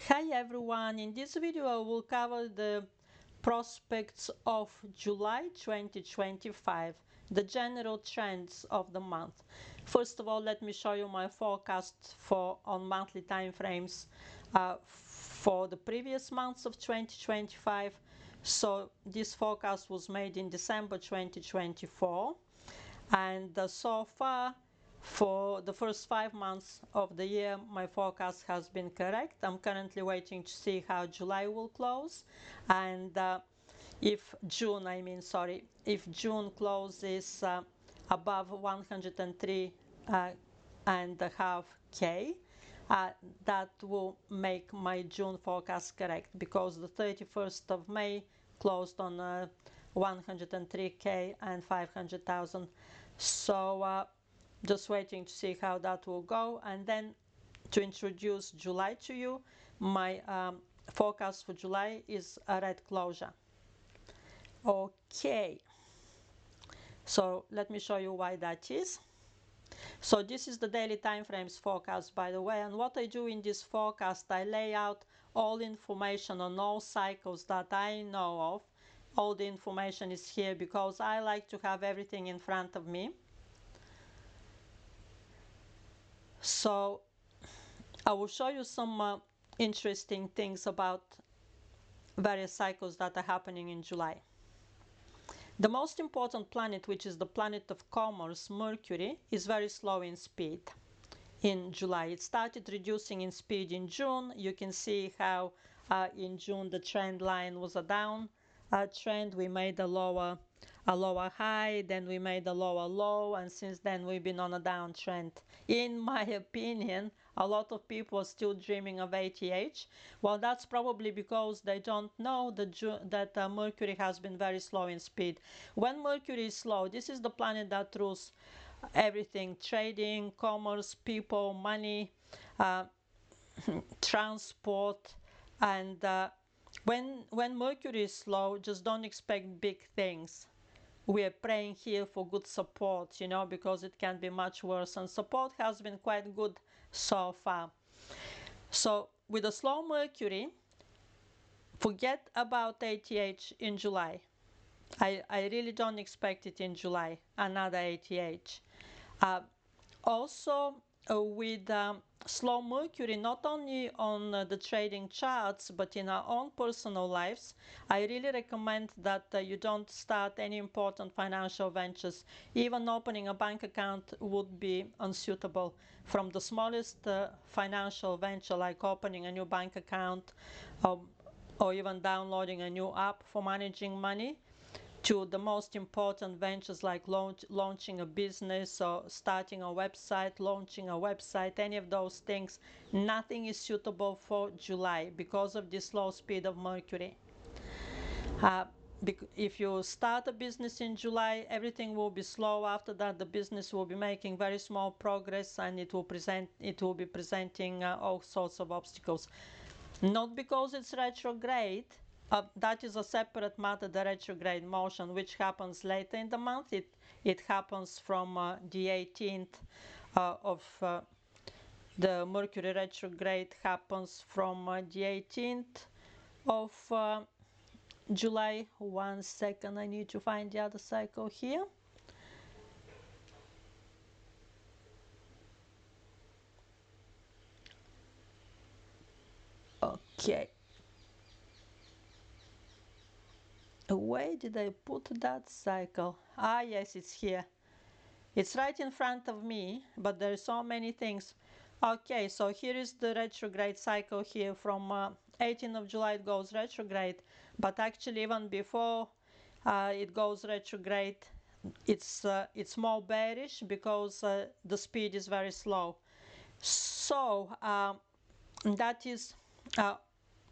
Hi everyone, in this video I will cover the prospects of July 2025, the general trends of the month. First of all, let me show you my forecast on monthly time frames for the previous months of 2025. So this forecast was made in December 2024, and so far for the first 5 months of the year, my forecast has been correct. I'm currently waiting to see how July will close, and if June closes above 103 and a half K, that will make my June forecast correct, because the 31st of May closed on 103K and 500,000. So just waiting to see how that will go. And then to introduce July to you, my forecast for July is a red closure. Okay, so let me show you why that is. So this is the daily time frames forecast, by the way, and what I do in this forecast, I lay out all information on all cycles that I know of. All the information is here because I like to have everything in front of me. So I will show you some interesting things about various cycles that are happening in July. The most important planet, which is the planet of commerce, Mercury, is very slow in speed in July. It started reducing in speed in June. You can see how in June the trend line was a down trend. We made a lower high, then we made a lower low, and since then we've been on a downtrend. In my opinion, a lot of people are still dreaming of ATH. Well, that's probably because they don't know that Mercury has been very slow in speed. When Mercury is slow, this is the planet that rules everything: trading, commerce, people, money, transport. And when Mercury is slow, just don't expect big things. We are praying here for good support, because it can be much worse, and support has been quite good so far. So with a slow Mercury, forget about ATH in July. I really don't expect it in July, another ATH. Also, with slow Mercury, not only on the trading charts, but in our own personal lives, I really recommend that you don't start any important financial ventures. Even opening a bank account would be unsuitable. From the smallest financial venture, like opening a new bank account, or even downloading a new app for managing money, to the most important ventures like launching a business or starting a website, launching a website, any of those things, nothing is suitable for July because of the slow speed of Mercury. If you start a business in July, everything will be slow. After that, the business will be making very small progress, and it will be presenting all sorts of obstacles. Not because it's retrograde. That is a separate matter, the retrograde motion, which happens later in the month. It happens from the 18th of the Mercury retrograde happens from the 18th of July. 1 second, I need to find the other cycle here. Okay. Where did I put that cycle? Ah, yes, it's here. It's right in front of me, but there are so many things. Okay, so here is the retrograde cycle here. From 18th of July it goes retrograde, but actually even before it goes retrograde, it's more bearish because the speed is very slow. So that is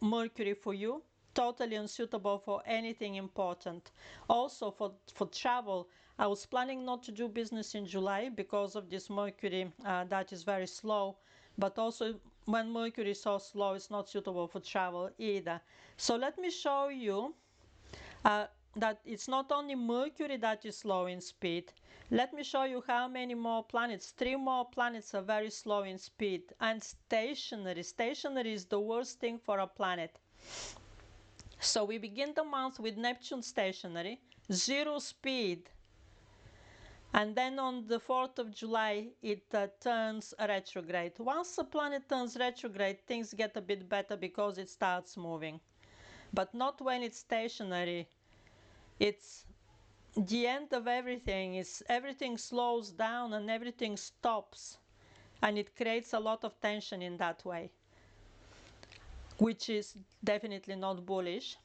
Mercury for you. Totally unsuitable for anything important. Also for travel, I was planning not to do business in July because of this Mercury that is very slow, but also when Mercury is so slow, it's not suitable for travel either. So let me show you that it's not only Mercury that is slow in speed. Let me show you how many more planets. 3 more planets are very slow in speed. And stationary. Stationary is the worst thing for a planet. So we begin the month with Neptune stationary, 0 speed. And then on the 4th of July, it turns retrograde. Once a planet turns retrograde, things get a bit better because it starts moving. But not when it's stationary. It's the end of everything. Everything slows down and everything stops. And it creates a lot of tension in that way, which is definitely not bullish.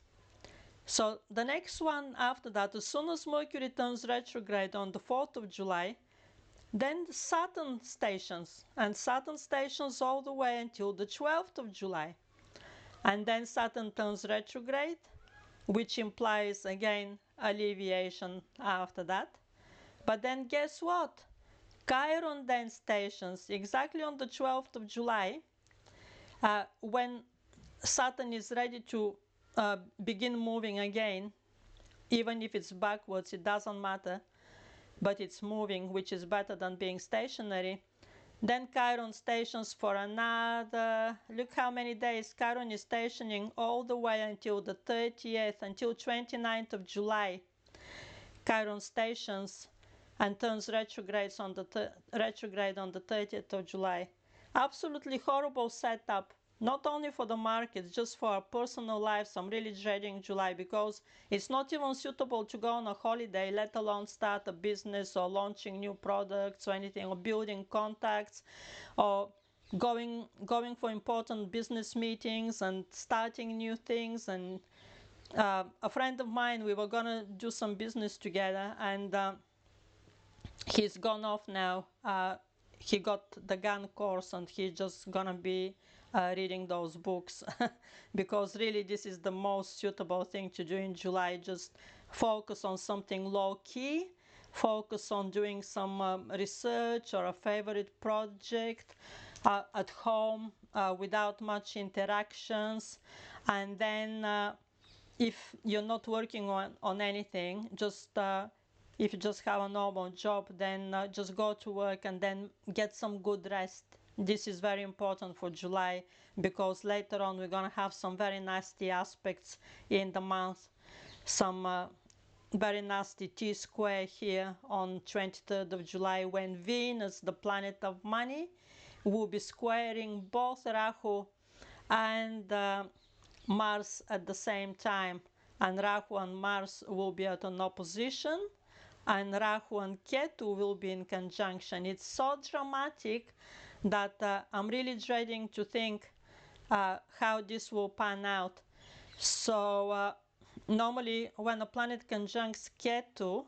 So the next one after that, as soon as Mercury turns retrograde on the 4th of July, then Saturn stations, and Saturn stations all the way until the 12th of July. And then Saturn turns retrograde, which implies again alleviation after that. But then guess what? Chiron then stations exactly on the 12th of July, when Saturn is ready to begin moving again. Even if it's backwards, it doesn't matter, but it's moving, which is better than being stationary. Then Chiron stations for another, look how many days. Chiron is stationing all the way until the 30th, until 29th of July. Chiron stations and turns retrograde on the 30th of July. Absolutely horrible setup, not only for the markets, just for our personal lives. I'm really dreading July because it's not even suitable to go on a holiday, let alone start a business or launching new products or anything, or building contacts, or going for important business meetings and starting new things. And a friend of mine, we were gonna do some business together, and he's gone off now. He got the gun course and he's just gonna be reading those books because really this is the most suitable thing to do in July. Just focus on something low key, focus on doing some research or a favorite project at home without much interactions. And then if you're not working on anything, just if you just have a normal job, then just go to work and then get some good rest. This is very important for July because later on we're going to have some very nasty aspects in the month. Some very nasty T-square here on 23rd of July, when Venus, the planet of money, will be squaring both Rahu and Mars at the same time. And Rahu and Mars will be at an opposition, and Rahu and Ketu will be in conjunction. It's so dramatic that I'm really dreading to think how this will pan out. So normally when a planet conjuncts Ketu,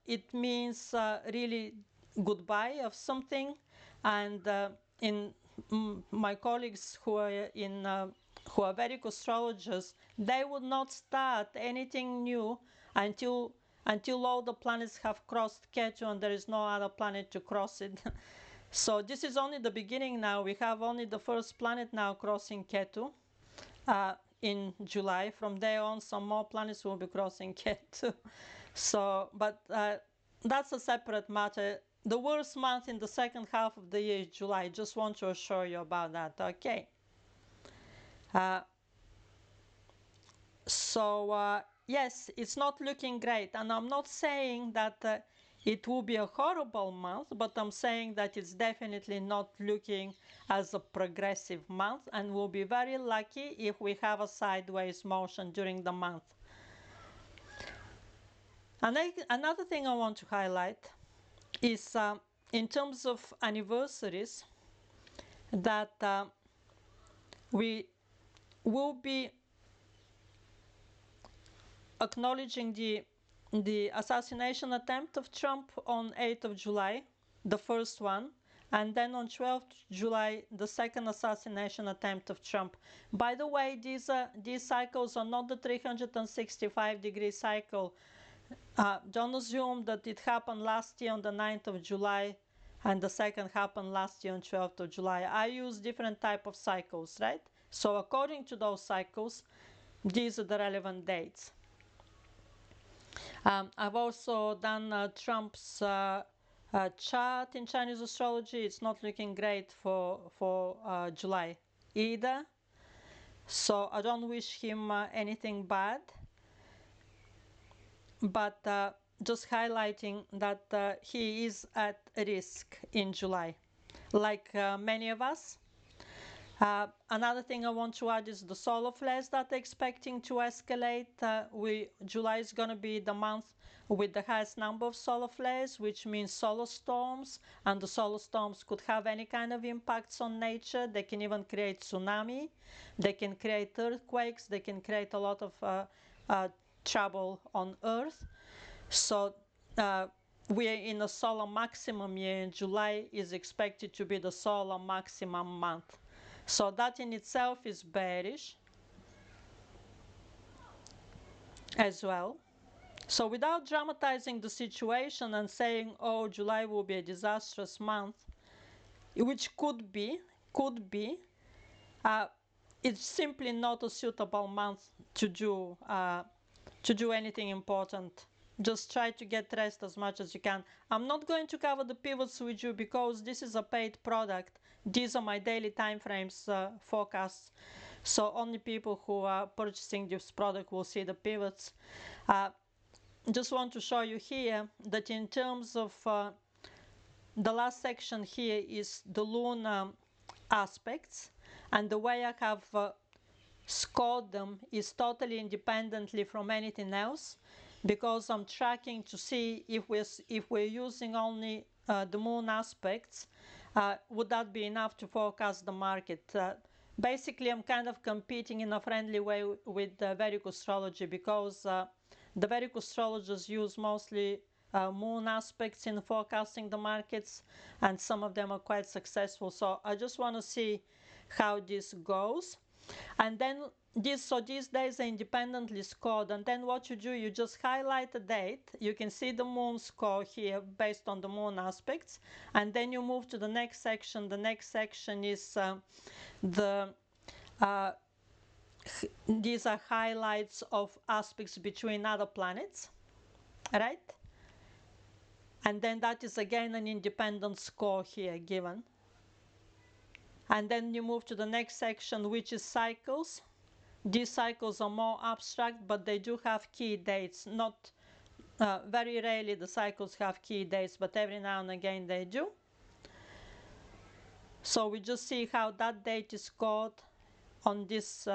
it means really goodbye of something. And in my colleagues who are Vedic astrologers, they would not start anything new until all the planets have crossed Ketu and there is no other planet to cross it. So this is only the beginning now. We have only the first planet now crossing Ketu in July. From there on, some more planets will be crossing Ketu. So, but that's a separate matter. The worst month in the second half of the year is July. Just want to assure you about that, okay? Yes, it's not looking great, and I'm not saying that it will be a horrible month, but I'm saying that it's definitely not looking as a progressive month, and we'll be very lucky if we have a sideways motion during the month. And another thing I want to highlight is in terms of anniversaries, that we will be acknowledging the assassination attempt of Trump on 8th of July, the first one, and then on 12th July, the second assassination attempt of Trump. By the way, these cycles are not the 365-degree cycle. Don't assume that it happened last year on the 9th of July and the second happened last year on 12th of July. I use different type of cycles, right? So according to those cycles, these are the relevant dates. I've also done Trump's chart in Chinese astrology. It's not looking great for July either. So I don't wish him anything bad, but just highlighting that he is at risk in July, like many of us. Another thing I want to add is the solar flares that are expecting to escalate. July is going to be the month with the highest number of solar flares, which means solar storms, and the solar storms could have any kind of impacts on nature. They can even create tsunami, they can create earthquakes, they can create a lot of trouble on Earth. So we are in a solar maximum year, and July is expected to be the solar maximum month. So that in itself is bearish as well. So without dramatizing the situation and saying, oh, July will be a disastrous month, which could be, it's simply not a suitable month to do anything important. Just try to get rest as much as you can. I'm not going to cover the pivots with you because this is a paid product. These are my daily time frames forecasts. So only people who are purchasing this product will see the pivots. Just want to show you here that in terms of the last section here is the lunar aspects, and the way I have scored them is totally independently from anything else, because I'm tracking to see if we're using only the moon aspects, would that be enough to forecast the market? Basically, I'm kind of competing in a friendly way with Vedic astrology, because the Vedic astrologers use mostly moon aspects in forecasting the markets, and some of them are quite successful. So I just want to see how this goes. And then these days are independently scored, and then what you do, you just highlight a date. You can see the moon score here based on the moon aspects, and then you move to the next section. The next section is these are highlights of aspects between other planets, right? And then that is again an independent score here given. And then you move to the next section, which is cycles. These cycles are more abstract, but they do have key dates. Not very rarely the cycles have key dates, but every now and again they do. So we just see how that date is scored on this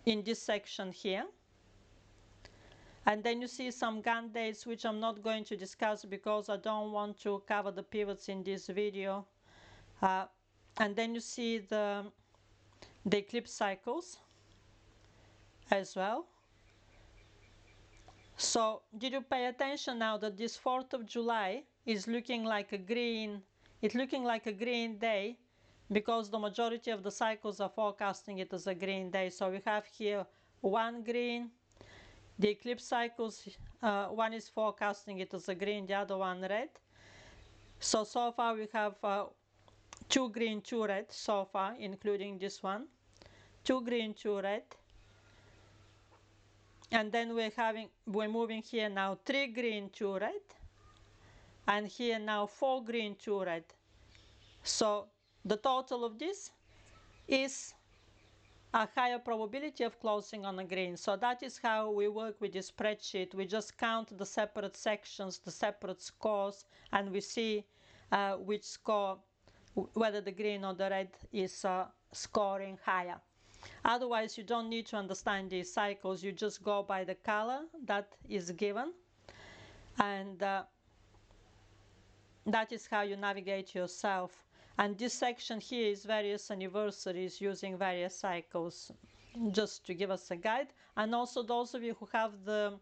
in this section here. And then you see some Gantt dates, which I'm not going to discuss because I don't want to cover the pivots in this video. And then you see the eclipse cycles as well. So did you pay attention now that this 4th of July is looking like a green, it's looking like a green day, because the majority of the cycles are forecasting it as a green day. So we have here one green, the eclipse cycles, one is forecasting it as a green, the other one red. So far we have 2 green, 2 red so far, including this one. 2 green, 2 red. And then we're moving here now 3 green, 2 red. And here now 4 green, 2 red. So the total of this is a higher probability of closing on a green. So that is how we work with this spreadsheet. We just count the separate sections, the separate scores, and we see which score, whether the green or the red is scoring higher. Otherwise, you don't need to understand these cycles. You just go by the color that is given, and that is how you navigate yourself. And this section here is various anniversaries using various cycles, just to give us a guide. And also those of you who have the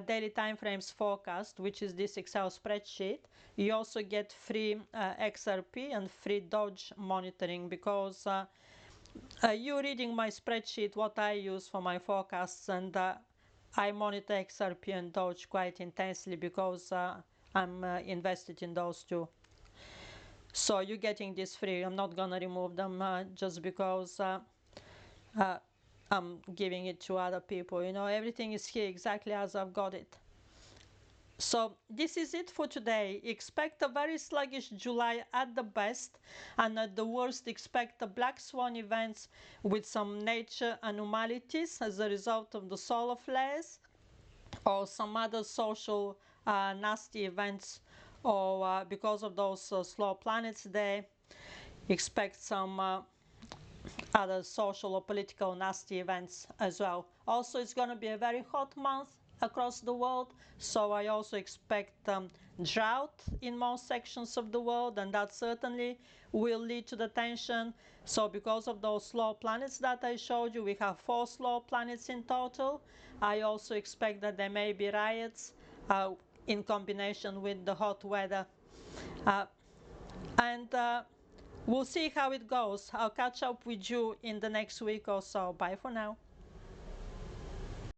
daily time frames forecast, which is this Excel spreadsheet, you also get free XRP and free Doge monitoring, because you reading my spreadsheet, what I use for my forecasts, and I monitor XRP and Doge quite intensely because I'm invested in those two. So you're getting this free. I'm not gonna remove them just because I'm giving it to other people. Everything is here exactly as I've got it. So this is it for today. Expect a very sluggish July at the best, and at the worst expect the black swan events with some nature anomalies as a result of the solar flares or some other social nasty events, or because of those slow planets there. Expect some other social or political nasty events as well. Also, it's going to be a very hot month across the world, so I also expect drought in most sections of the world, and that certainly will lead to the tension. So because of those slow planets that I showed you, we have 4 slow planets in total. I also expect that there may be riots in combination with the hot weather. And we'll see how it goes. I'll catch up with you in the next week or so. Bye for now.